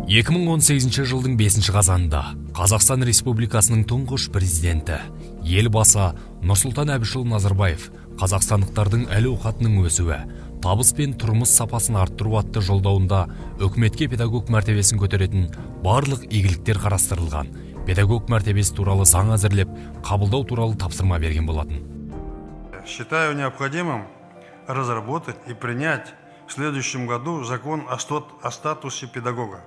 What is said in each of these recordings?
2018 жылдың 5 қазанында Қазақстан Республикасының тұңғыш президенті елбасы Нұрсұлтан Әбішұлы Назарбаев қазақстандықтардың әл-ауқатының өсуі, табыс пен тұрмыс сапасын арттыру атты жолдауында үкіметке педагог мәртебесін көтеретін барлық игіліктер қарастырылған педагог мәртебесі туралы заң әзірлеп, қабылдау туралы тапсырма берген болатын. Считаю необходимым разработать и принять в следующем году закон о статусе педагога.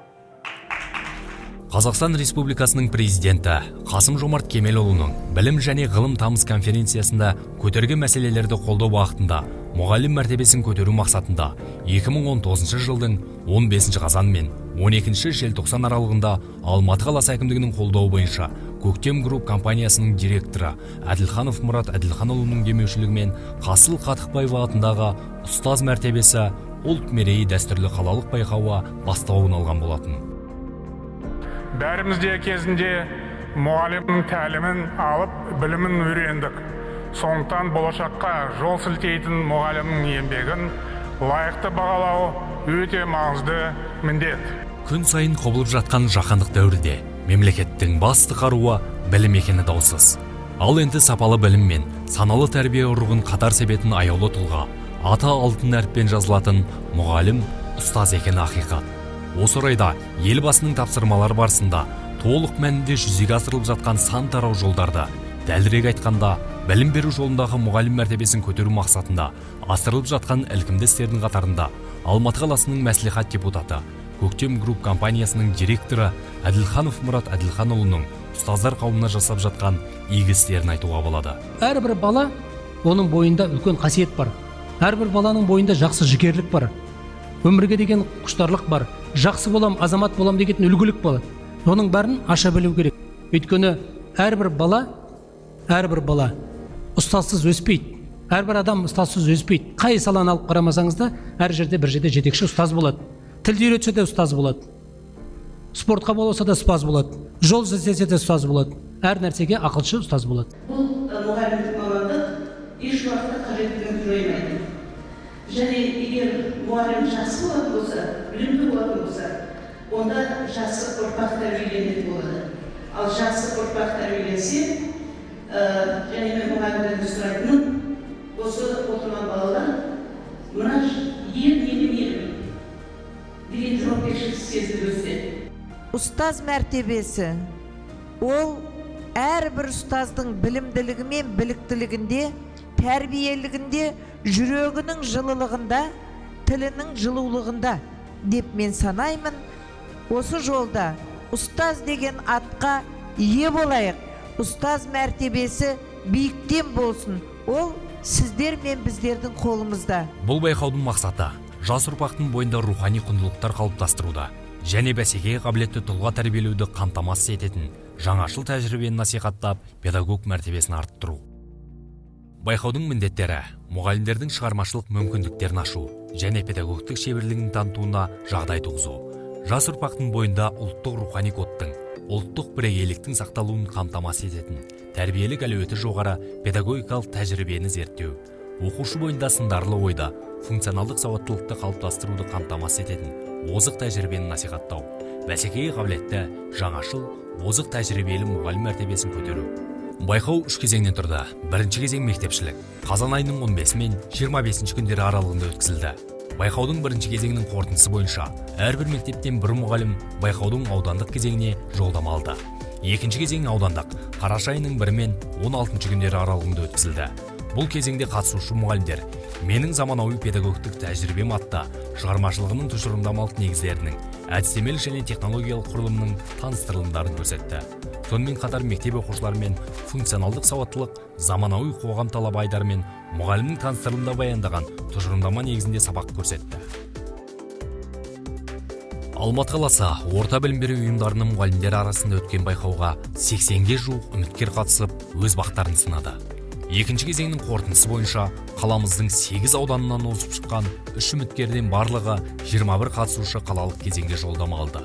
Қазақстан Республикасының президенті Қасым-Жомарт Кемелұлының білім және ғылым тамыз конференциясында көтерген мәселелерді қолдау бағытында мұғалім мәртебесін көтеру мақсатында 2019 жылдың 15 қазан мен 12 желтоқсан аралығында Алматы қаласы әкімдігінің қолдауы бойынша Көктем Групп компаниясының директоры Әділханов Мұрат Әділханұлының демеушілігімен Қасыл Қатықбаев атындағы ұстаз мәртебесі ұлт мерейі дәстүрлі қалалық байқауы бастауын алған болатын. Бәрімізде кезінде мұғалімнің тәлімін алып, білімін үйрендік. Сондықтан болашаққа жол сілтейтін мұғалімнің еңбегін лайықты бағалау өте маңызды міндет. Күн сайын құбылып жатқан жаһандық дәуірде мемлекеттің басты қаруы білім екені даусыз. Ал енді сапалы білім мен саналы тәрбие ұрығын қатар себетін аяулы тұлға, аты алтын әріппен жазылатын мұғалім, ұстаз екені ақиқат. Осы орайда елбасының тапсырмалары барысында толық мәнінде жүзеге асырылып жатқан сан тарау жолдарды, дәлірек айтқанда білім беру жолындағы мұғалім мәртебесін көтеру мақсатында асырылып жатқан ілкімді істердің қатарында Алматы қаласының мәслихат депутаты, Көктем Групп компаниясының директоры Әділханов Мұрат Әділханұлының ұстаздар қауымына жасап жатқан игі істерін айтуға болады. Әрбір бала, оның бойында үлкен қасиет бар. Әрбір баланың бойында жақсы жігерлік бар. Өмірге деген құштарлық бар. Жақсы болам, азамат болам деген үлгілік болады. Оның бәрін аша білу керек. Өйткені әрбір бала ұстазсыз өспейді. Әрбір адам ұстазсыз өспейді. Қай саланы алып қарамасаңыз да, әр жерде бір жерде жетекші ұстаз болады. Тілді үйретсе де ұстаз болады. Спортқа болса да ұстаз болады. Жол іздесе де ұстаз болады. Әр нәрсеге ақылшы ұстаз болады. Бұл мұғалімдік мамандық еш уақытта қажеттілігін жоймайды. Және егер мұғалім жақсы болатын болса, білімді болатын болса, онда жақсы ұрпақ тәрбиеленетін болады. Ал жақсы ұрпақ тәрбиеленсе, және мен мұғалімдерді сұрайтыным, осы отырған балалар мына елім деген жауапкершілік сезініп өссе. Ұстаз мәртебесі ол әрбір ұстаздың білімділігі мен біліктілігінде, тәрбиелігінде, жүрегінің жылылығында, тілінің жылулығында деп мен санаймын. Осы жолда ұстаз деген атқа ие болайық. Ұстаз мәртебесі биіктен болсын. Ол сіздер мен біздердің қолымызда. Бұл байқаудың мақсаты жас ұрпақтың бойында рухани құндылықтар қалыптастыруда және бәсекеге қабілетті тұлға тәрбиелеуді қамтамасыз ететін жаңашыл тәжірибені насихаттап, педагог мәртебесін арттыру. Байқаудың міндеттері мұғалімдердің шығармашылық мүмкіндіктерін ашу және педагогтық шеберлігін танытуына жағдай туғызу. Жас ұрпақтың бойында ұлттық рухани кодтың, ұлттық бірегейліктің сақталуын қамтамасыз ететін тәрбиелік әлеуеті жоғары педагогикалық тәжірибені зерттеу, оқушы бойында сындарлы ойда функционалдық сауаттылықты қалыптастыруды қамтамасыз ететін озық тәжірибені насихаттау, бәсекеге қабілетті, жаңашыл, озық тәжірибелі мұғалім мәртебесін көтеру. Байқау 3 кезеңнен тұрды. Бірінші кезең мектепшілік. Қазан айының 15 мен 25 күндері аралығында өткізілді. Байқаудың бірінші кезеңінің қорытындысы бойынша әрбір мектептен бір мұғалім байқаудың аудандық кезеңіне жолдама алды. Екінші кезең аудандық. Қараша айының 1 мен 16 күндері аралығында өткізілді. Бұл кезеңде қатысушы мұғалімдер менің заманауи педагогтық тәжірибем атты шығармашылығының тұжырымдамалық негіздерінің, әдістемелік және технологиялық құрылымының таныстырылымдарын көрсетті. Сонымен қатар мектеп оқушыларымен функционалдық сауаттылық, заманауи қоғам талабы айдарымен мұғалімнің таныстырылымда баяндаған тұжырымдама негізінде сабақ көрсетті. Алматы қаласы орта білім беру ұйымдарының мұғалімдері арасында өткен байқауға 80-ге жуық үміткер қатысып, өз бақтарын сынады. Екінші кезеңнің қорытындысы бойынша қаламыздың 8 ауданынан озып шыққан 3 үміткерден барлығы 21 қатысушы қалалық кезеңге жолдама алды.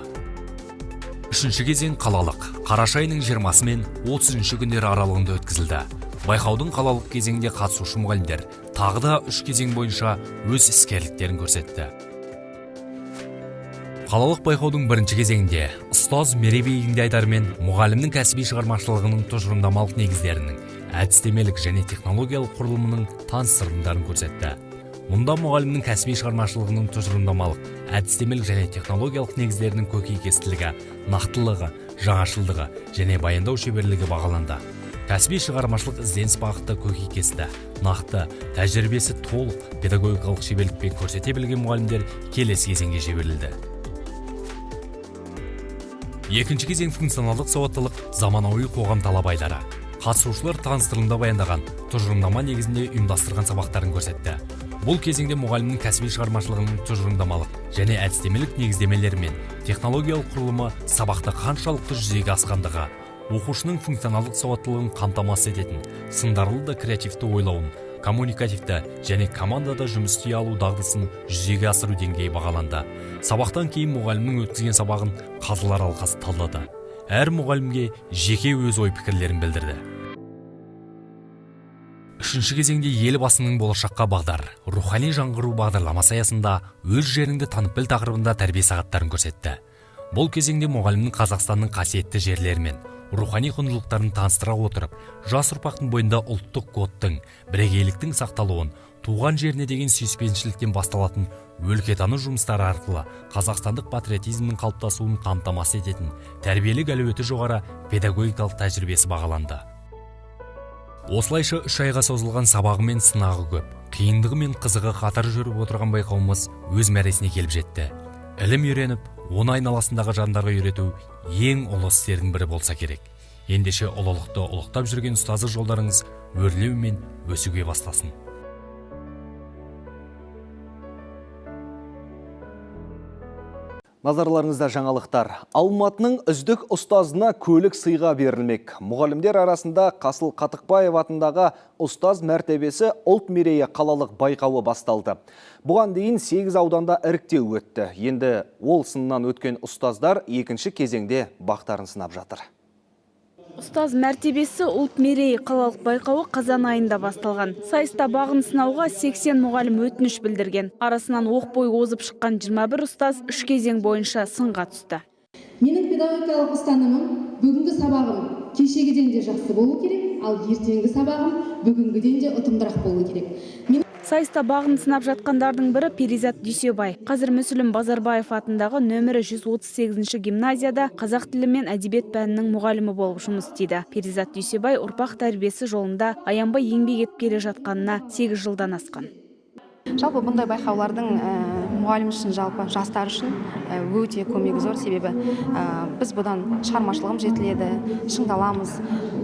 Үшінші кезең қалалық. Қараша айының 20 мен 30 күндері аралығында өткізілді. Байқаудың қалалық кезеңде қатысушы мұғалімдер тағы да 3 кезең бойынша өз іскерліктерін көрсетті. Қалалық байқаудың бірінші кезеңінде ұстаз мерейбей Еңдайдар мен мұғалімнің кәсіби шығармашылығының тұжырымдамалық негіздерінің, әдістемелік және технологиялық құрылымының таныстырылымдарын көрсетті. Мұнда мұғалімнің кәсіби шығармашылығының тұжырымдамалық, әдістемелік және технологиялық негіздерінің көкейкестілігі, нақтылығы, жаңашылдығы және баяндау шеберлігі бағаланды. Кәсіби шығармашылық ізденіс бағыты көкейкесті, нақты, тәжірибесі толық педагогикалық шеберлікпен көрсете білген мұғалімдер келесі кезеңге жіберілді. Екінші кезең функционалдық сауаттылық, заманауи қоғам талабайлары. Қатысушылар таныстырылымда баяндаған тұжырымдама негізінде ұйымдастырған сабақтарын көрсетті. Бұл кезеңде мұғалімнің кәсіби шығармашылығының тұжырымдамалық және әдістемелік негіздемелері мен технологиялық құрылымы сабақта қаншалықты жүзеге асқандығы, оқушының функционалдық сауаттылығын қамтамасыз ететін сындарлы да креативті ойлауын, коммуникативті және командада жұмыс істей алу дағдысын жүзеге асыру деңгейі бағаланды. Сабақтан кейін мұғалімнің өткізген сабағын қазылар алқасы талдады. Әр мұғалімге жеке өз ой пікірлерін білдірді. Үшінші кезеңде елбасының болашаққа бағдар, рухани жаңғыру бағдарламасы аясында өз жеріңді танып біл тақырыбында тәрбие сағаттарын көрсетті. Бұл кезеңде мұғалімнің Қазақстанның қасиетті жерлері мен рухани құндылықтарын таныстыра отырып, жас ұрпақтың бойында ұлттық кодтың, бірегейліктің сақталуын, туған жеріне деген сүйіспеншіліктен басталатын өлкетану жұмыстары арқылы қазақстандық патриотизмнің қалыптасуын қамтамасыз ететін тәрбиелік әлеуеті жоғары педагогикалық тәжірибесі бағаланды. Осылайша 3 айға созылған сабағы мен сынағы көп, қиындығы мен қызығы қатар жүріп отырған байқауымыз өз мәресіне келіп жетті. Ілім үйреніп, оны айналасындағы жандарға үйрету ең ұлы істердің бірі болса керек. Ендеше ұлылықты ұлықтап жүрген ұстаздық жолдарыңыз өрлеу мен өсуге бастасын. Назарларыңызда жаңалықтар. Алматының үздік ұстазына көлік сыйға берілмек. Мұғалімдер арасында Қасыл Қатықбаев атындағы ұстаз мәртебесі ұлт мерейі қалалық байқауы басталды. Бұған дейін 8 ауданда іріктеу өтті. Енді ол сыннан өткен ұстаздар екінші кезеңде бақтарын сынап жатыр. Ұстаз мәртебесі ұлт мерейі қалалық байқауы қазан айында басталған. Сайыста бағын сынауға 80 мұғалім өтініш білдірген. Арасынан оқ бойы озып шыққан 21 ұстаз 3 кезең бойынша сынға түсті. Менің педагогикалық ұстанымым бүгінгі сабағым кешегіден де жақсы болу керек, ал ертеңгі сабағым бүгінгіден де ұтымдырақ болу керек. Сайыста бағын сынап жатқандардың бірі Перизат Дүйсебай. Қазір Мүсілім Базарбаев атындағы нөмірі 138 гимназияда қазақ тілі мен әдебиет пәнінің мұғалімі болып жұмыс істейді. Перизат Дүйсебай ұрпақ тәрбиесі жолында аянбай еңбек етіп келе жатқанына 8 жылдан асқан. Жалпы бұндай байқаулардың мұғалім үшін, жалпы жастар үшін өте көмегі зор, себебі біз бұдан шығармашылығым жетіледі, шыңдаламыз.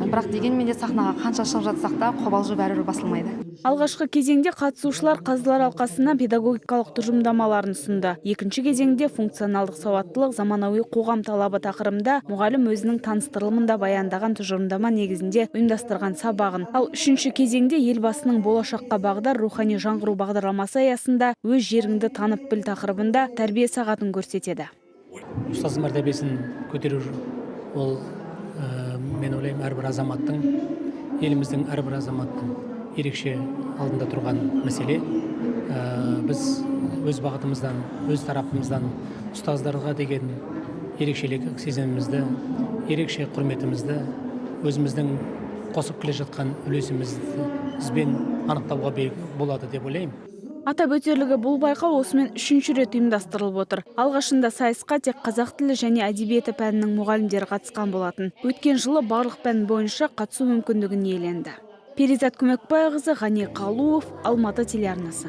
Бірақ дегенмен де сахнаға қанша шығып жатсақ та қобалжу бәрібір басылмайды. Алғашқы кезеңде қатысушылар қазылар алқасына педагогикалық тұжырымдамаларын ұсынды. Екінші кезеңде функционалдық сауаттылық, заманауи қоғам талабы тақырыбында мұғалім өзінің таныстырылымында баяндаған тұжырымдама негізінде ұйымдастырған сабағын. Ал үшінші кезеңде елбасының болашаққа бағдар рухани жаңғыру бағдарламасы аясында өз жеріңді танып біл тақырыбында тәрбие сағатын көрсетеді. Ұстаз мәртебесін көтеру ол мен ойлаймын әрбір азаматтың, еліміздің әрбір азаматтың ерекше алдында тұрған мәселе. Біз өз бағытымыздан, өз тарапымыздан ұстаздарға деген ерекшелік сезімімізді, ерекше құрметімізді, өзіміздің қосып келе жатқан үлесімізбен анықтауға болады деп ойлаймын. Атап өтерлігі бұл байқау осымен 3-ші рет ұйымдастырылып отыр. Алғашында сайысқа тек қазақ тілі және әдебиеті пәнінің мұғалімдері қатысқан болатын. Өткен жылы барлық пән бойынша қатысу мүмкіндігін иеленді. Перизат Көмекбайқызы, Ғани Қалуов, Алматы телеарнасы.